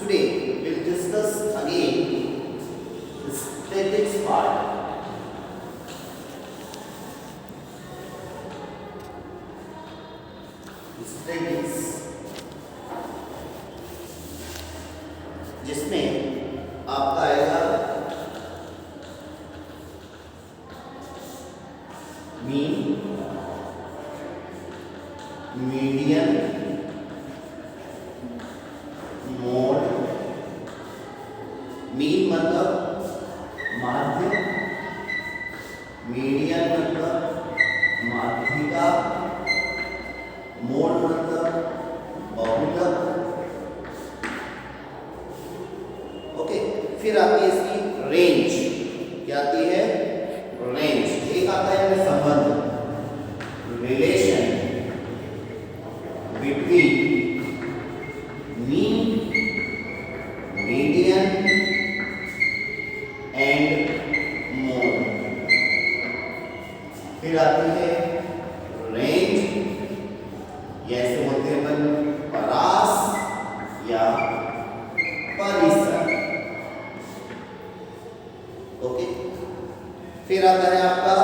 Today we'll discuss again the statics part. Statics, जिसमें आपका आएगा मीन, मीडियन, मोड। मीन मतलब माध्य, मीडियन मतलब माध्यिका, मोड मतलब बहुलक। ओके, फिर आती है इसकी रेंज। क्या आती है? रेंज। एक आता है संबंध, relation between mean, median and mode. फिर आती है रेंज, जैसे बोलते हैं अपन परास या परिसर। ओके, फिर आता है आपका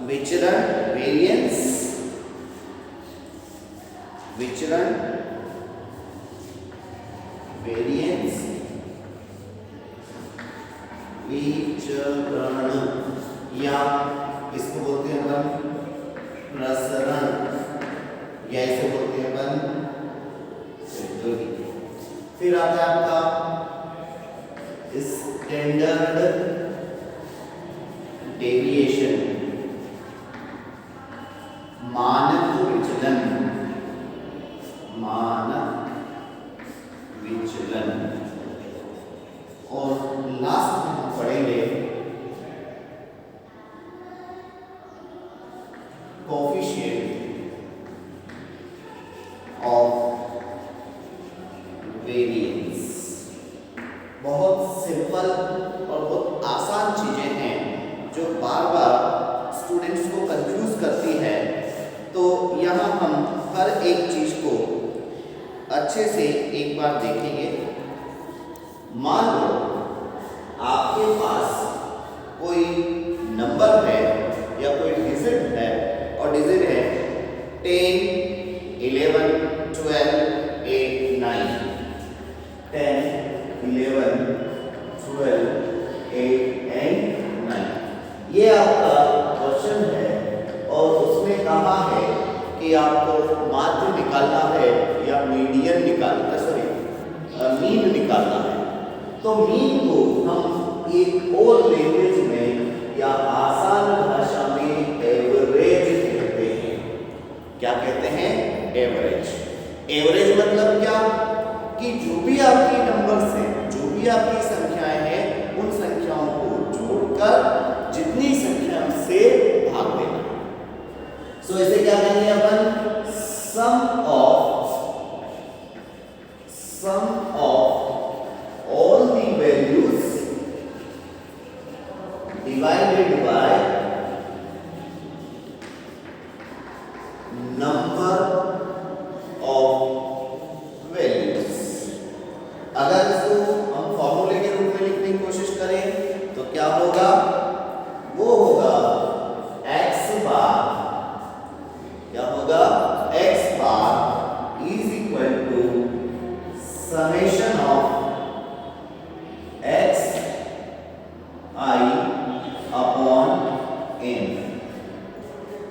विचरण, वेरिएंस, विचरण, वेरिएंस, विचरण या इसको बोलते हैं अपन प्रसरण, या इसे बोलते हैं अपन। फिर आता है आपका स्टैंडर्ड डेविएशन, मानक विचलन, मानक विचलन। और लास्ट में हम पढ़ेंगे कोएफिशिएंट ऑफ वेरिएंस। बहुत सिंपल और बहुत आसान चीजें हैं जो बार बार स्टूडेंट्स को कंफ्यूज करती है। तो यहाँ हम हर एक चीज को अच्छे से एक बार देखेंगे। मान लो आपके पास कोई नंबर है या कोई डिजिट है, और डिजिट है 10, 11, 12, 8, 9। 10, 11, 12, 8 एंड 9। ये आपका क्वेश्चन है और उसमें कहा है कि आपको माध्य निकालना है या मीडियन निकालना, मीन निकालना है। तो मीन को हम एक और लैंग्वेज में या आसान भाषा में एवरेज कहते हैं। क्या कहते हैं? एवरेज। एवरेज मतलब क्या? कि जो भी आपकी नंबर से, जो भी आपकी संख्याएं हैं, उन संख्याओं को जोड़कर जितनी संख्या से भाग देना। सो इसे क्या कहेंगे अपन? सम of all the values divided by number of values। अगर इसको हम फॉर्मूले के रूप में लिखने की कोशिश करें तो क्या होगा? वो होगा x बार। क्या होगा? x bar is equal to summation of x I upon n।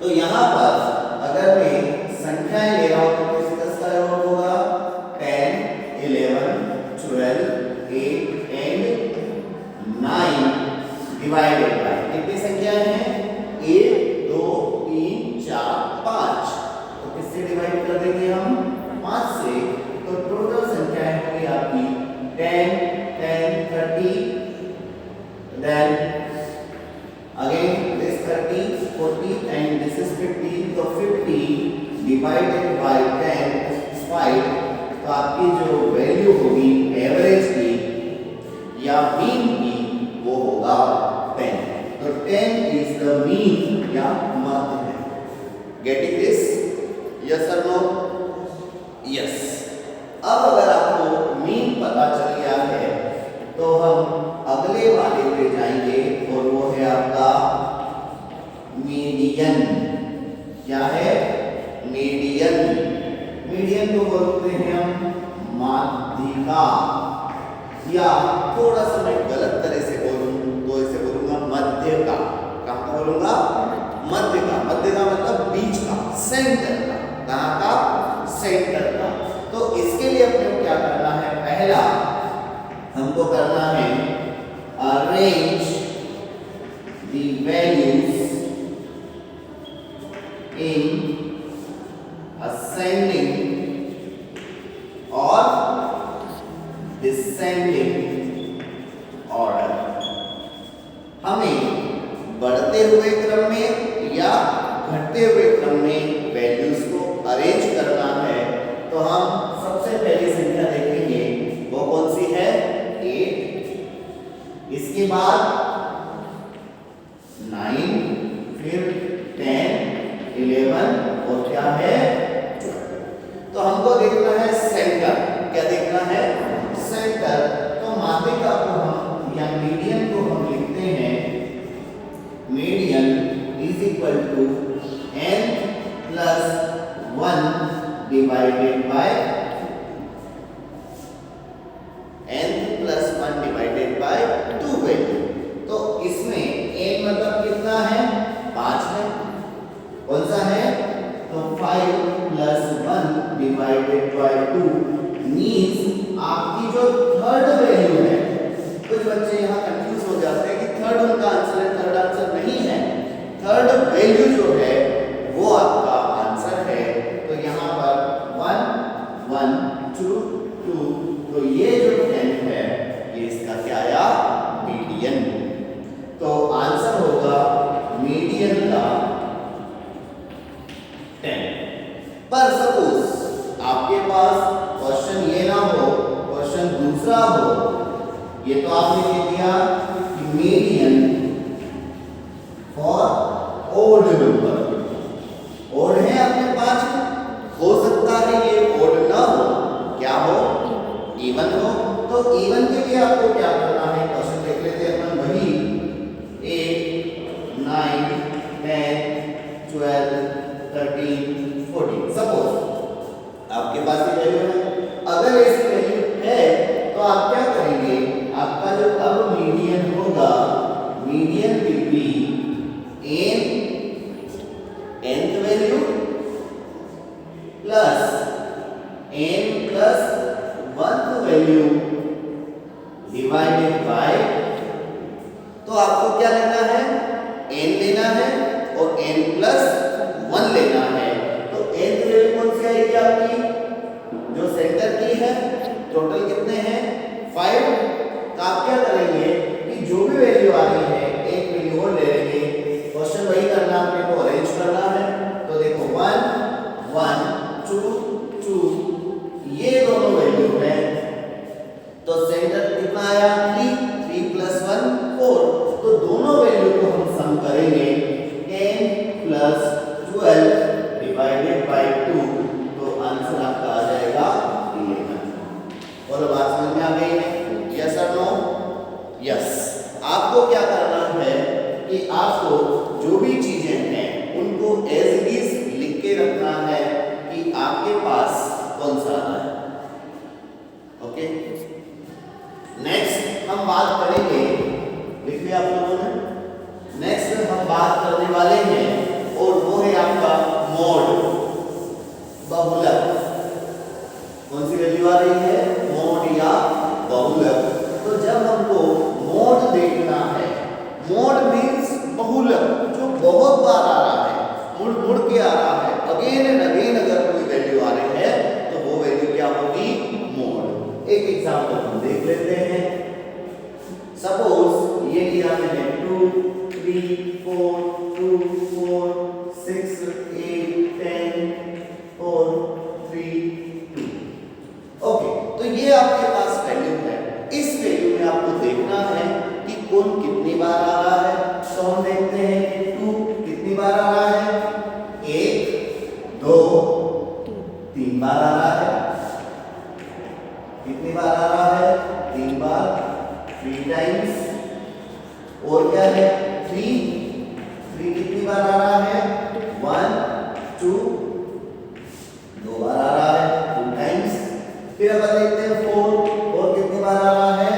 तो यहां पर अगर मैं संख्याएं ले रहा हूं तो किसका योग होगा? 10, 11, 12, 8 एंड 9 डिवाइडेड बाय कितनी संख्याएं हैं? 1, 2, 3, 4, 5। तो किससे डिवाइड कर देंगे हम? 5 से। तो टोटल संख्याएं होंगी आपकी 10, 10, 30, then again this 30, 40 and this is 50। तो 50 divided by 10 is 5। तो आपकी जो वैल्यू होगी एवरेज की या मीन की, वो होगा 10। तो 10 is the mean या मध्य है। Getting this? Yes or no? Yes. Median को बोलते हैं हम माध्यिका, या थोड़ा सा मैं गलत तरह से बोलूं तो इसे बोलूंगा मध्य का। कहाँ का बोलूंगा? मध्य का। मध्य का मतलब बीच का, सेंटर का। कहाँ का? सेंटर का। तो इसके लिए अपने को क्या करना है? पहला हमको करना है arrange the values in ascending और descending order। हमें बढ़ते हुए क्रम में या घटते हुए क्रम में वैल्यूज को अरेंज करना है। तो हम सबसे पहली संख्या देखेंगे, वो कौन सी है? 8, इसके बाद 9, फिर 10, 11 और क्या है? तो हमको देखना है सेंटर। क्या देखना है? सेंटर। तो माध्यिका को हम या मीडियन को हम लिखते हैं, median is equal to n plus 1 divided by n+1/2 value. तो इसमें n मतलब कितना है? 5 है। कौन सा है? तो 5 + 1/2 मीन्स आपकी जो थर्ड वैल्यू है, कुछ बच्चे यहाँ कंफ्यूज हो जाते हैं कि थर्ड उनका आंसर है, थर्ड आंसर नहीं है। थर्ड वैल्यू जो है वो आपका आंसर है। तो यहाँ पर 1 1 2 2, तो ये जो 10 है ये इसका क्या आया? मीडियन। तो आंसर होगा मीडियन का 10। पर सपोज आपके पास क्वेश्चन ये ना हो, क्वेश्चन दूसरा हो। ये तो आपने लिख दिया कि median for odd number. Odd है आपके पास, हो सकता है ये ओड ना हो, क्या हो? इवन हो। तो इवन के लिए आपको क्या करना है? क्वेश्चन देख लेते हैं अपन वही। 8 9 10 12 13 14। सपोज आपके पास ये वैल्यू है। अगर ऐसी वैल्यू है तो आप क्या करेंगे? आपका जो अब मीडियन होगा, median will be nth value plus n+1th value divided by, तो आपको क्या लेना है? n लेना है और n+1 लेना है। तो nth वैल्यू कौन सी आएगी आपकी? जो सेंटर की है। टोटल कितने हैं? 5। तो आप क्या करेंगे कि जो भी वैल्यू आ रही है एक वैल्यू और ले लेंगे। क्वेश्चन वही करना, अपने को अरेंज करना है। तो देखो 1 1 2 2, ये दोनों वैल्यू है। तो सेंटर कितना आया? 3 + 1 4। तो दोनों वैल्यू को हम सम करेंगे 10 + 12 डिवाइडेड बाय 2। तो आंसर आपका आ जाएगा 11। और बात समझ में आ गई है? यस और नो? यस। आपको क्या करना है कि आपको जो भी चीजें हैं उनको एज इट इज लिख के रखना है कि आपके पास कौन सा आता है। ओके, नेक्स्ट हम बात करेंगे, लिख लिया आप लोगों ने? नेक्स्ट हम बात करने वाले हैं और वो है आपका मोड, बहुलक। कौन सी वैल्यू आ रही है? मोड या बहुलक। तो जब हमको मोड देखना है, मोड मीन्स बहुलक, जो बहुत बार आ रहा है, मुड़ मुड़ के आ रहा है, अगेन एंड अगेन अगर कोई वैल्यू आ रही है तो वो वैल्यू क्या होगी? मोड। एक एग्जांपल हम देख लेते हैं। सपोज ये लिया मैंने 2 3 4 2 4 6 8 10 4 3 2। ओके, तो ये आपके पास वैल्यू है। इस वैल्यू में आपको देखना है कि कौन कितनी बार आ रहा है। तो हम देखते हैं कि 2 कितनी बार आ रहा है? 1 2 3 बार आ रहा है। कितनी बार आ रहा है? 3 बार, 3 टाइम्स। और क्या है? 3 कितनी बार आ रहा है? 1 2 2 बार आ रहा है। फिर अपन देखते हैं 4 कितनी बार आ रहा है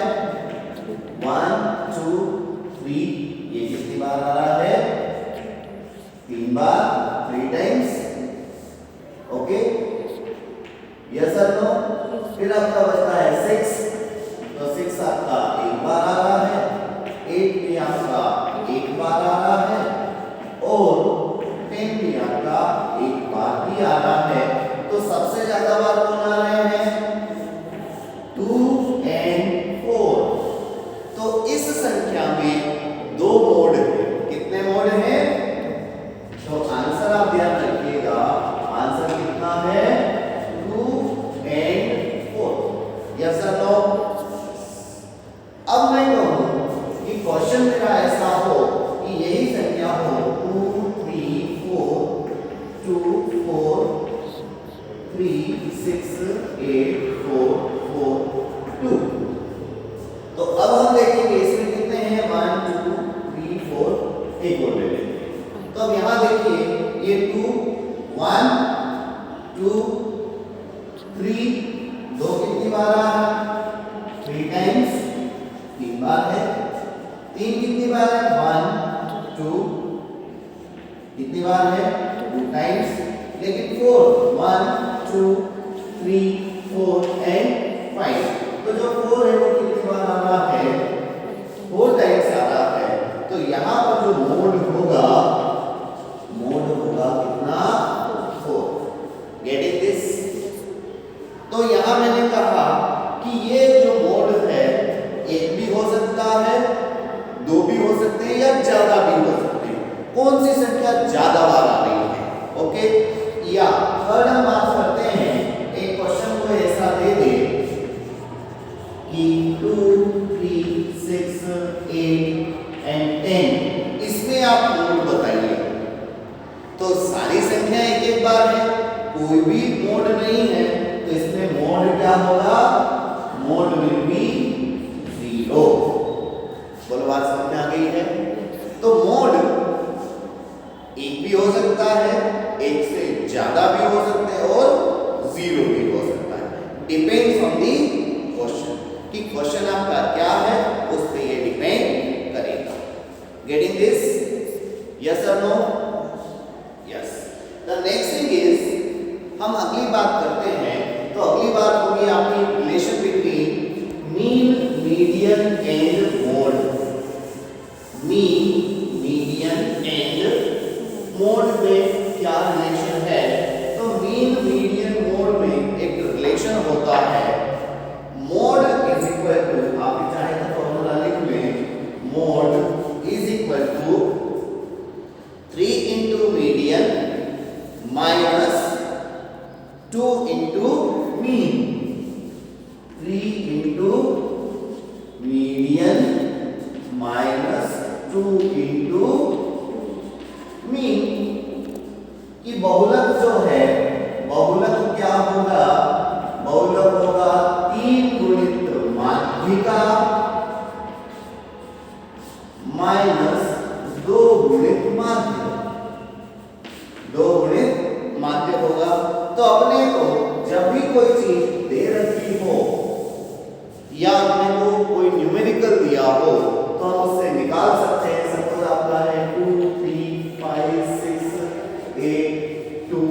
1 2 3, ये कितनी बार आ रहा है 3 बार 3 टाइम्स। ओके यस और नो। फिर आपका बचता है 6, तो 6 आपका 1 बार आ रहा है, 8 भी आपका 1 बार आ रहा है और 10 भी आपका 1 बार भी आ रहा है। तो सबसे ज्यादा बार कौन आ रहे हैं 2 and 4। तो इस संख्या में 2 मोड है। कितने मोड हैं? तो आंसर आप ध्यान रखिएगा, आंसर कितना है 2 and 4। यस और नो। अब मैं कहूं कि क्वेश्चन मेरा ऐसा हो कि यही संख्या हो 2 3 4 2 4 3 6 8 4 4 2। तो अब हम देखेंगे इसमें कितने हैं 1 2 3 4, एक और ले लेंगे। तो अब यहां देखिए ये 2 1 2 3, 2 कितनी बार आ रहा है 3 टाइम्स, 3 बार है। 3 कितनी बार है 1 2, कितनी बार है 2 टाइम्स। लेकिन 4 1 2 3 4 एंड 5, तो जो 4 है वो कितनी बार आ रहा है 4 टाइम्स आ रहा है। तो यहां पर जो मोड होगा कितना 4। Getting this? तो यहां मैंने कहा कि ये जो मोड है एक भी हो सकता है, 2 भी हो सकते हैं या ज्यादा भी हो सकते हैं। कौन सी संख्या ज्यादा बार आ रही है? ओके या अगर हम बात करते हैं एक क्वेश्चन को ऐसा दे दे कि 2 3 6 8 एंड 10, इसमें आप मोड बताइए। तो सारी संख्या एक बार है, कोई भी मोड नहीं है, तो इसमें मोड क्या होगा? Mode will B 0। बोलो बात समझ में आ गई है? तो मोड एक भी हो सकता है, एक से ज्यादा भी हो सकते हैं और 0 भी हो सकता है। डिपेंड्स ऑन दी क्वेश्चन कि क्वेश्चन आपका क्या है उस पे ये डिपेंड करेगा। Getting this? यस और no? Yes. The next thing is, हम अगली बात करते हैं। तो अगली बात होगी आपकी relation between mean median and mode. Mean median and mode में क्या रिलेशन है? तो मीन मीडियन मोड में एक रिलेशन होता है, मोड इज इक्वल टू, आप चाहे तो फॉर्मूला लिख लें, mode is equal to 3 into median minus 2 into mean. 3 into median minus 2 into mean. कि बहुलक जो है, बहुलक क्या होगा? बहुलक होगा 3 गुणित माध्यिका माइनस 2 गुणित माध्य। 2 गुणित माध्य होगा। तो अपने को जब भी कोई चीज दे रखी हो या अपने को कोई न्यूमेरिकल दिया हो तो हम उससे निकाल सकते हैं। सपोज आपका है 2 3 5 6 8 2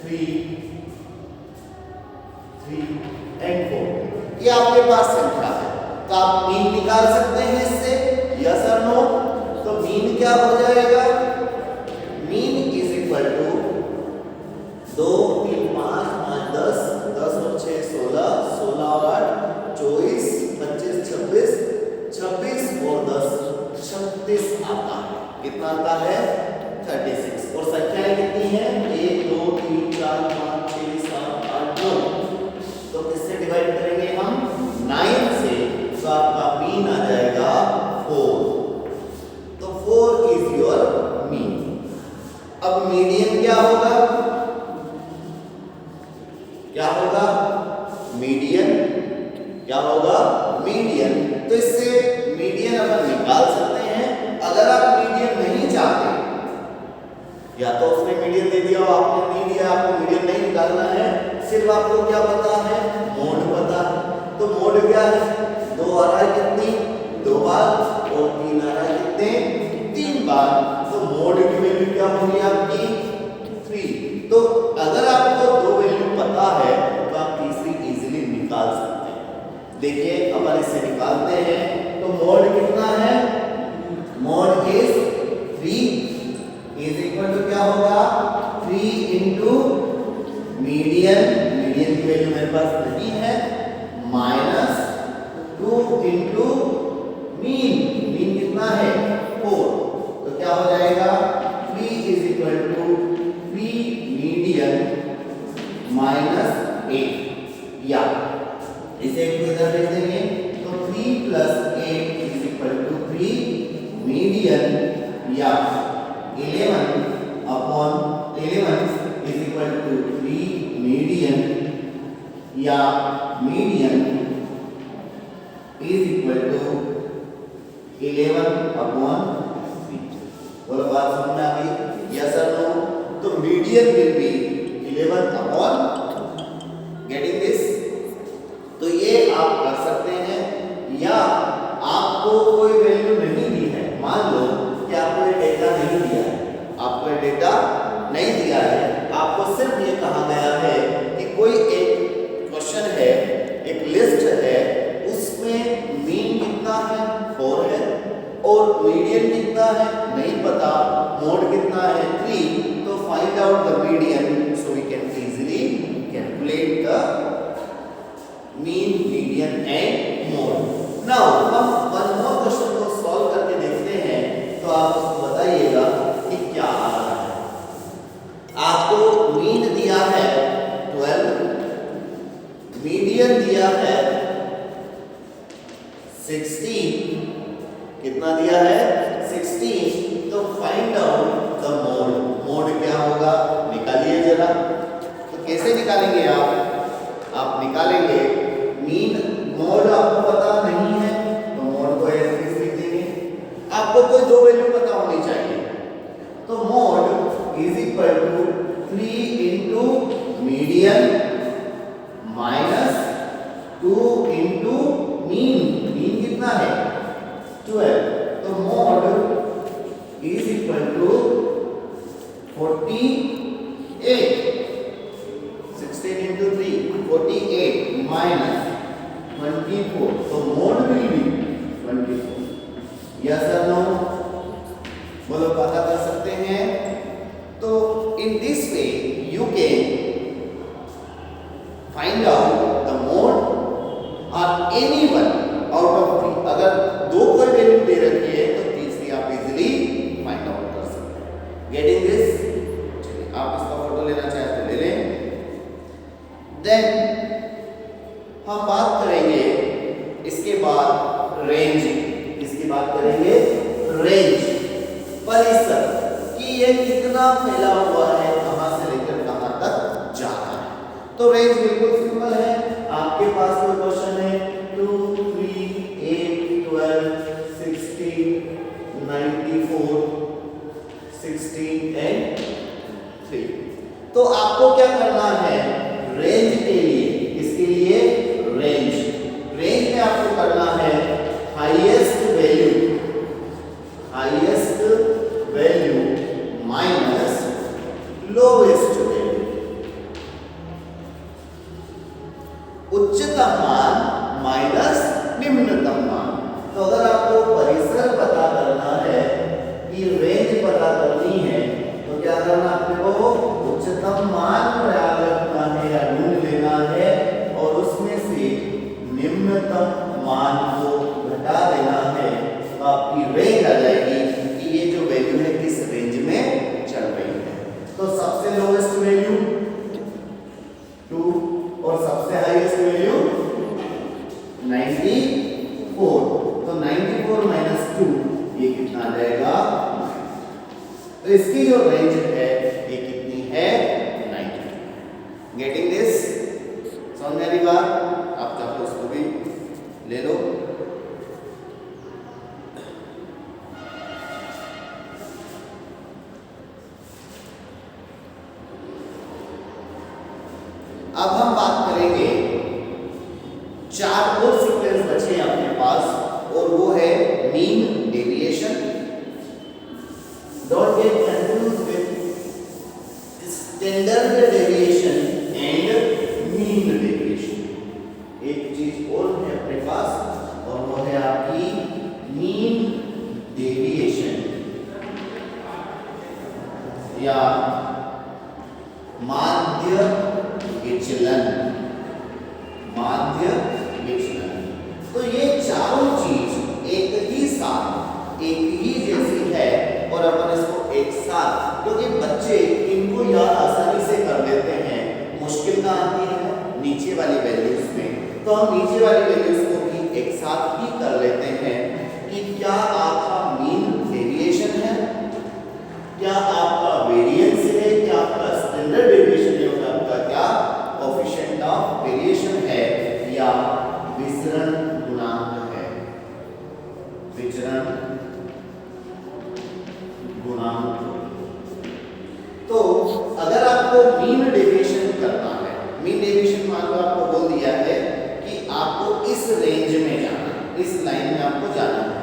3 एंड 4, ये आपके पास संख्या है। तो आप मीन निकाल सकते हैं इससे, यस और नो? तो मीन क्या हो जाएगा? मीन इज इक्वल टू 2 3 5 5 10 10 और 6 16 16 और 8 24 25 26 26 और 10 36 आता है। कितना आता है? 36। और संख्याएं कितनी हैं? 1 2 3 4 5 6 7 8 9। तो किससे डिवाइड करेंगे हम? 9 से। तो आपका मीन आ जाएगा 4। तो 4 इज योर मीन। अब मीडियन क्या होगा? क्या होगा? मीडियन क्या होगा? मीडियन। तो इससे मीडियन अपन निकाल सकते हैं। अगर आप मीडियन नहीं चाहते, या तो उसने मीडियन दे दिया, आपने नहीं दिया, आपको मीडियन नहीं निकालना है, सिर्फ आपको क्या पता है मोड क्या है, 2 आ रहा है कितनी, 2 बार, और 3 आ रहा है कितने, 3 बार, तो मोड की वैल्यू क्या होगी आपकी 3। तो अगर आपको 2 वैल्यू पता है तो आप तीसरी इजीली निकाल सकते हैं। देखिए अपन इसे निकालते हैं, तो मोड कितना है, mode is 3 is equal to क्या होगा 3 इंटू मीडियन, मीडियन की वैल्यू मेरे पास नहीं है, माइनस 2 इंटू मीन, मीन कितना है 4, तो क्या हो जाएगा 3 is equal to 3 median minus 8, या इसे एक इधर लिख देंगे, तो 3 plus 8 is equal to 3 median, या 11 upon 11 is equal to 3 median, या median is equal to 11 upon 3। बोलो बात समझ में आ गई, यस और नो? तो median will be 11 upon, getting this? तो ये आप कर सकते हैं, या आपको कोई वैल्यू नहीं दी है, मान लो कि आपको ये डेटा नहीं दिया है, आपको ये डेटा नहीं दिया है, आपको सिर्फ ये कहा गया है कि कोई एक क्वेश्चन है, एक लिस्ट है, उसमें मीन कितना है 4 है, और मीडियन कितना है नहीं पता, मोड कितना है 3, तो find out the median, so we can easily calculate the mean, median and mode. Now हम वन मोर क्वेश्चन को सॉल्व करके देखते हैं, तो आप उसको बताइएगा कि क्या आ रहा है। आपको मीन दिया है 12, मीडियन दिया है 16, कितना दिया है 16, तो find out the mode, mode क्या होगा निकालिए जरा। तो कैसे निकालेंगे आप निकालेंगे मीन, मोड आपको पता नहीं है तो मोड को ऐसे लिख देंगे, आपको कोई 2 वैल्यू पता होनी चाहिए, तो mode is equal to 3 into median minus 2 into mean, mean कितना है 12, तो mode is equal to 48, 16 into 3 48 minus 24, तो मोड विल बी 24, यस और नो? बोलो पता कर सकते हैं। तो in this way you can find out the mode और एनी वन आउट ऑफ 3, अगर 2 कोई वैल्यू दे रखी है तो तीसरी आप इजीली फाइंड आउट कर सकते हैं। Getting this? चलिए आप इसका फोटो लेना चाहे तो ले लें। देन हम बात करेंगे इसके बाद रेंज, इसकी बात करेंगे रेंज, परिसर, कि ये कितना फैला हुआ है, कहां से लेकर कहां तक जा रहा है। तो रेंज बिल्कुल सिंपल है, आपके पास कोई क्वेश्चन है 2 3 8 12 16 94 16 एंड 3, तो आपको क्या करना है रेंज के लिए, इसके लिए रेंज, रेंज में आपको करना है highest value minus lowest value, उच्चतम मान माइनस निम्नतम मान। तो अगर आपको परिसर पता करना है कि रेंज पता करनी है तो क्या करना आपको उच्चतम मान याद रखना है या ढूंढ लेना है, और उसमें से निम्नतम मान को घटा देना है, तो आपकी रेंज आ जाएगी कि ये जो वैल्यू है किस रेंज में चल रही है। तो सबसे लोवेस्ट वैल्यू 2 और सबसे हाईएस्ट वैल्यू 94, तो 94 माइनस 2 ये कितना आ जाएगा, तो इसकी जो रेंज है ये कितनी है 90। Getting this? समझ में आ रही बात? आप चाहो उसको भी ले लो। अब हम बात करेंगे 4 और माध्य विचलन। तो ये चारों चीज एक ही साथ एक ही जैसी है और अपन इसको एक साथ, क्योंकि बच्चे इनको याद आसानी से कर लेते हैं, मुश्किल ना आती है नीचे वाली वैल्यूज में, तो हम नीचे वाली वैल्यूज को भी एक साथ ही कर लेते हैं कि क्या आपका मीन डेविएशन है, क्या आपका वेरिएंस है, क्या आपका स्टैंडर्ड डेविएशन है, और आपका क्या कोएफिशिएंट ऑफ वेरिएशन है, या विचरण गुणांक है, विचरण गुणांक। तो अगर आपको मीन डेविएशन करना है, मीन डेविएशन मान लो आपको बोल दिया है कि आपको इस रेंज में जाना है, इस लाइन में आपको जाना है।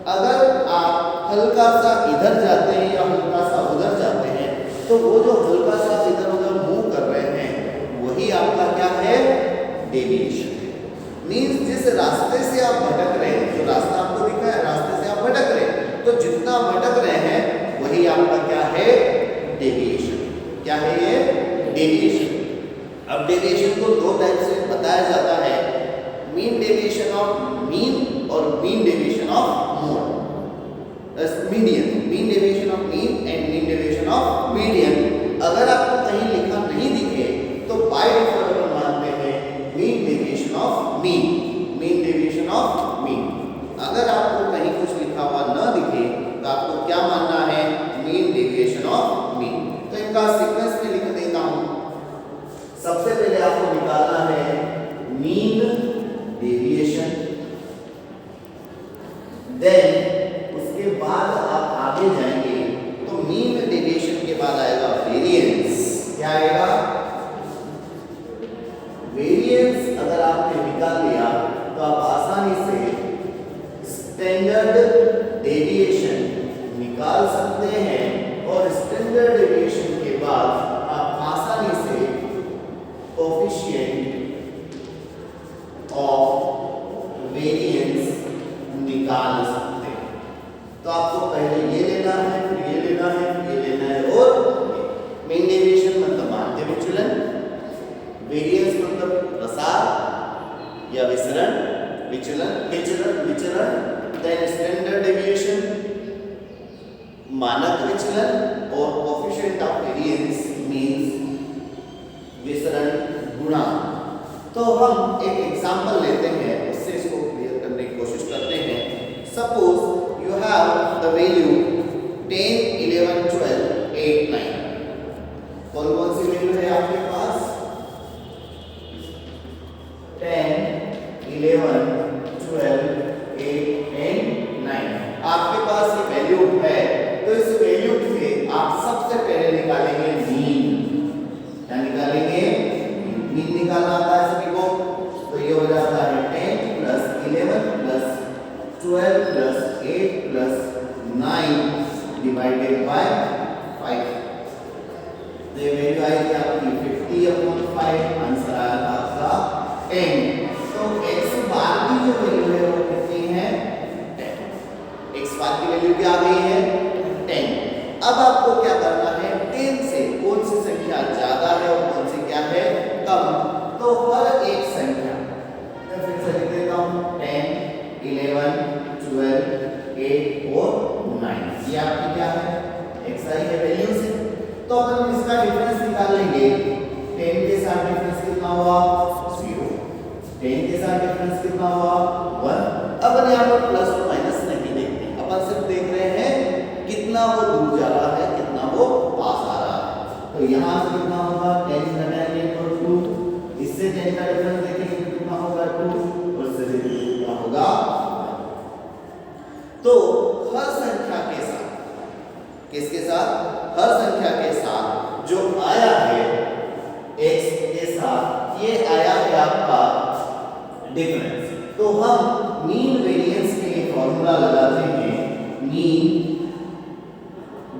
अगर आप हल्का सा इधर जाते हैं या हल्का सा उधर जाते हैं, तो वो जो हल्का सा इधर उधर मूव कर रहे हैं वही आपका क्या है, डेविएशन है। मीन्स जिस रास्ते से आप भटक रहे हैं, जो रास्ता आपको दिखा है रास्ते से आप भटक रहे हैं, तो जितना भटक रहे हैं वही आपका क्या है, डेविएशन। क्या है ये, डेविएशन। अब डेविएशन को दो टाइप से बताया जाता है, मीन डेविएशन ऑफ मीन और mean deviation of mode, median, mean deviation of mean and mean deviation of median. अगर आपको कहीं लिखा नहीं दिखे तो बाय डिफॉल्ट हम मानते हैं mean deviation of mean, mean deviation of mean. अगर आपको कहीं कुछ लिखा हुआ न दिखे तो आपको क्या मानना है, मीन डेविएशन ऑफ मीन। तो इनका सीक्वेंस में लिख देता हूं। सबसे पहले आपको निकालना है मीन डेविएशन, देन उसके बाद आप आगे जाएंगे तो मीन डेविएशन के बाद आएगा वेरिएंस। क्या आएगा, वेरिएंस। अगर आपने निकाल लिया तो आप आसानी से स्टैंडर्ड डेविएशन निकाल सकते हैं, और स्टैंडर्ड डेविएशन के बाद आप आसानी से कोएफिशिएंट ऑफ वेरिएंस निकाल सकते हैं। तो आपको पहले ये लेना है, फिर ये लेना है, फिर ये लेना है, और मीन डेविएशन मतलब माध्य विचलन, वेरिएंस मतलब प्रसार या विचरण, विचरण, देन स्टैंडर्ड डेविएशन मानक विचलन, और कोएफिशिएंट ऑफ वेरिएंस मींस विचरण गुणांक। तो हम एक एग्जांपल लेते हैं, उससे इसको क्लियर करने की कोशिश करते हैं। Suppose you have the value 10, 11, 12, 8, 9। कौन कौन सी वैल्यू है आपके पास, 10, 11, 12, 8 एंड 9। आपके पास ये वैल्यू है, तो इस वैल्यू से आप सबसे पहले निकालेंगे मीन। क्या निकालेंगे, मीन निकालना आता है सभी को। तो ये हो जाता है 10 plus 11 plus 12 plus 8 plus 9 divided by 5। तो ये वैल्यू आएगी आपकी 50/5, आंसर आया था आपका 10। तो x बार की जो वैल्यू है वो कितनी है, 10। x बार की वैल्यू क्या आ गई है, 10। अब आपको क्या करना है, 10 से कौन सी संख्या ज्यादा है और कौन सी क्या है, कम। तो हर एक संख्या, मैं फिर से लिख देता हूं, 10, 11, 12, 8 और 9, ये आपकी क्या है, xi है वैल्यू से। तो अपन इसका डिफरेंस निकाल लेंगे। 10 के साथ डिफरेंस कितना हुआ, 0। 10 के साथ डिफरेंस कितना हुआ, 1। अब यहाँ पर प्लस और माइनस नहीं देखते, अपन सिर्फ देख रहे हैं कितना वो दूर जा रहा है, कितना वो पास आ रहा है। तो यहाँ से कितना होगा, 10 घटाएंगे तो 2, इससे 10 का डिफरेंस देखेंगे कितना होगा, 2, और इससे कितना होगा। तो हर संख्या के साथ, किसके साथ, हर संख्या के साथ जो आया है x के साथ, ये आया है आपका डिफरेंस। तो हम मीन वेरिएंस के लिए फॉर्मूला लगाते हैं, मीन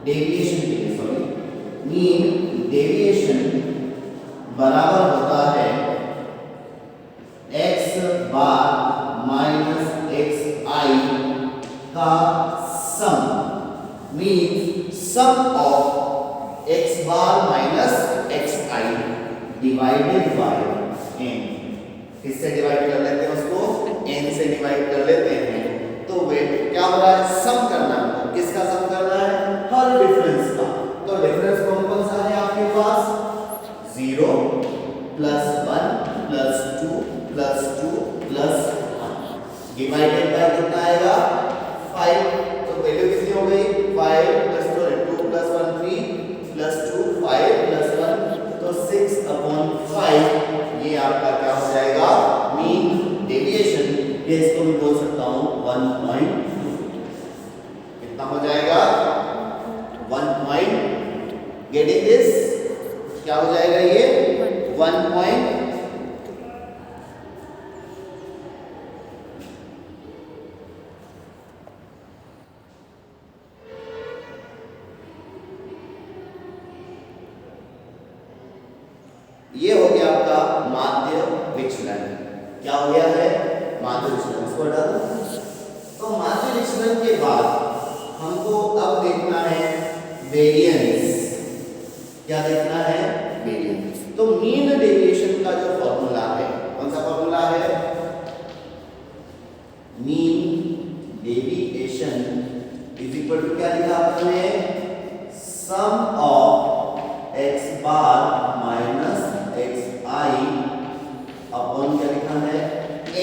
डेविएशन के लिए, मीन डेविएशन बराबर होता है x बार माइनस xi का sum, means sum of x bar minus xi divided by n। किससे डिवाइड कर लेते हैं उसको? n से डिवाइड कर लेते हैं। तो वे क्या हो रहा है? सम करना है। किसका सम करना है? हर डिफरेंस का। तो डिफरेंस कौन कौन सा है आपके पास? 0 plus 1 plus 2 plus 2 plus 1 divided bye कितना आएगा? 5। तो वैल्यू कितनी हो गई? 5 प्लस 2 प्लस 1 3 प्लस 2 5 प्लस 1 तो 6/5 ये आपका क्या हो जाएगा? Mean deviation. ये इसको मैं बोल सकता हूं 1.2। कितना हो जाएगा? 1. Getting this? क्या हो जाएगा ये? 1. ये हो गया आपका माध्य विचलन। क्या हो गया है? माध्य विचलन। इसको हटा दो। तो माध्य विचलन के बाद हमको अब देखना है वेरिएंस। क्या देखना है? वेरिएंस। तो मीन डेविएशन का जो फॉर्मूला है, कौन सा फॉर्मूला है? Mean deviation is equal to क्या लिखा आपने? Sum of x bar minus xi upon क्या लिखा है?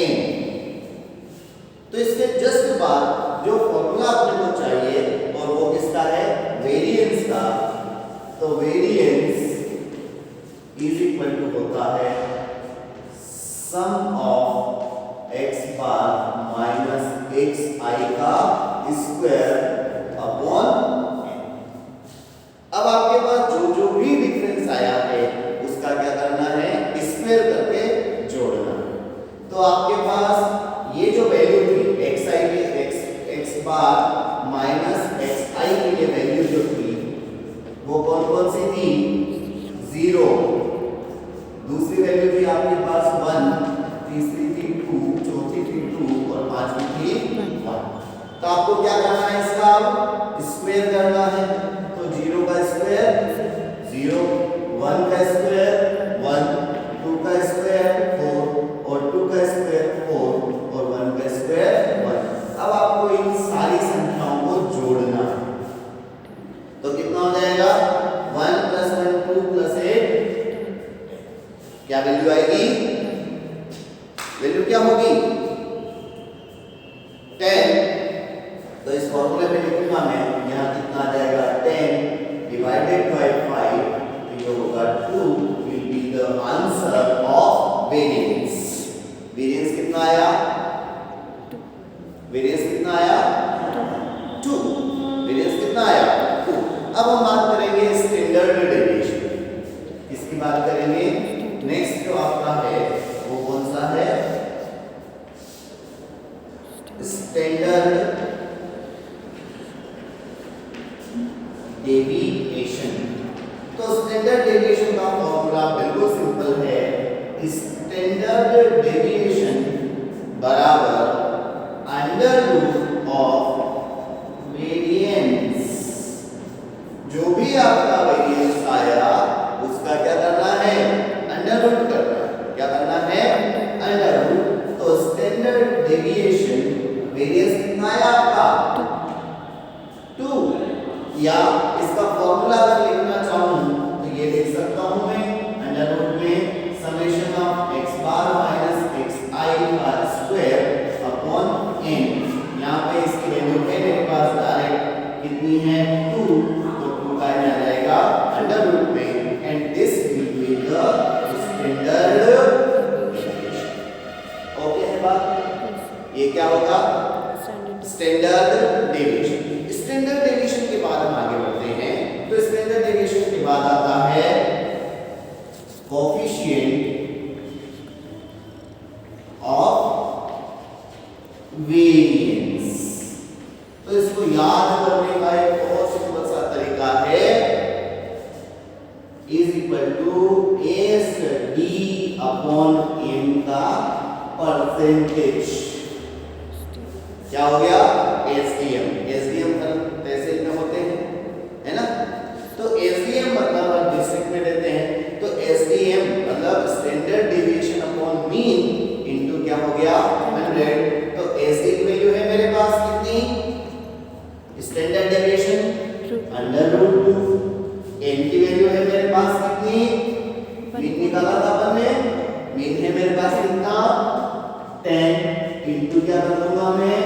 n। तो इसके जस्ट बाद जो फॉर्मूला अपने को चाहिए और वो किसका है? वेरिएंस का। तो वेरिएंस इज इक्वल टू होता है sum of x bar minus xi का स्क्वायर अपॉन n। अब आपके पास जो जो भी डिफरेंस आया है उसका क्या करना है? स्क्वायर करके जोड़ना। तो आपके पास ये जो वैल्यू थी xi की x बार माइनस xi की ये वैल्यू जो थी वो कौन कौन सी थी? 0, दूसरी वैल्यू थी आपके पास 1, तीसरी थी 2, चौथी थी 2 और पांचवी थी 1। तो आपको क्या करना है? इसका स्क्वायर करना है। तो 0 का स्क्वायर 0, 1 का स्क्वायर 1, 2 का स्क्वायर 4 और 2 का स्क्वायर 4 और 1 का स्क्वायर 1। अब आपको इन सारी संख्याओं को जोड़ना है। तो कितना हो जाएगा? 1 प्लस 1 2 प्लस 8 क्या वैल्यू आएगी? वैल्यू क्या होगी? 10। तो इस फॉर्मूले में लिखूंगा मैं, यहाँ कितना आ जाएगा? 10 डिवाइडेड बाय 5। तो ये होगा 2 will be the answer of variance. Variance कितना आया? वेरिएंस कितना आया? 2। वेरिएंस कितना आया? 2। अब हम बात करेंगे स्टैंडर्ड डेविएशन। इसकी बात करेंगे। नेक्स्ट जो आपका है वो कौन सा है? Standard deviation. तो स्टैंडर्ड डेविएशन का फॉर्मूला बिल्कुल सिंपल है। स्टैंडर्ड डेविएशन बराबर अंडर रूट ऑफ वेरिएंस। जो भी आपका वेरिएंस आया उसका क्या करना है? अंडर रूट करना है। क्या करना है? Under root. तो स्टैंडर्ड डेविएशन वेरिएंस कितना है आपका? 2। या इसका फॉर्मूला अगर लिखना चाहूं तो ये लिख सकता हूं मैं अंडर रूट में summation of x bar minus xi का स्क्वायर अपॉन n। यहां पे इसकी वैल्यू है मेरे पास डायरेक्ट कितनी है? 2। तो 2 का आ जाएगा अंडर रूट में and this will be the standard deviation. Okay है बात? ये क्या होगा? Standard deviation. स्टैंडर्ड डेविएशन के बाद हम आगे बढ़ते हैं। तो स्टैंडर्ड डेविएशन के बाद आता है कोएफिशिएंट ऑफ वेरिएंस। तो इसको याद करने का एक बहुत सिंपल सा तरीका है, is equal to S D upon M का परसेंटेज। क्या हो गया? एसडीएम। एसडीएम तहसील में होते हैं, है ना? तो एसडीएम मतलब डिस्ट्रिक्ट में देते हैं। तो SDM standard deviation upon mean into क्या हो गया 100। तो एस की वैल्यू है मेरे पास कितनी, स्टैंडर्ड डेविएशन √2। एन की वैल्यू है मेरे पास कितनी, मीन निकाला था अपन ने, मीन है मेरे पास कितना 10 इनटू क्या कर दूंगा मैं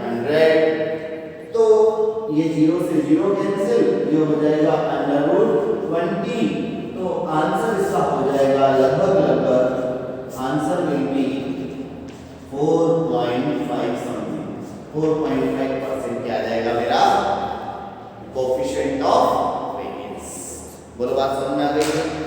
100। तो ये 0 से 0 कैंसिल, ये हो जाएगा √20। तो आंसर इसका हो जाएगा लगभग आंसर विल बी 4.5 समथिंग, 4.5% क्या आ जाएगा मेरा कोएफिशिएंट ऑफ वेरिएंस। बोलो बात समझ में आ गई है?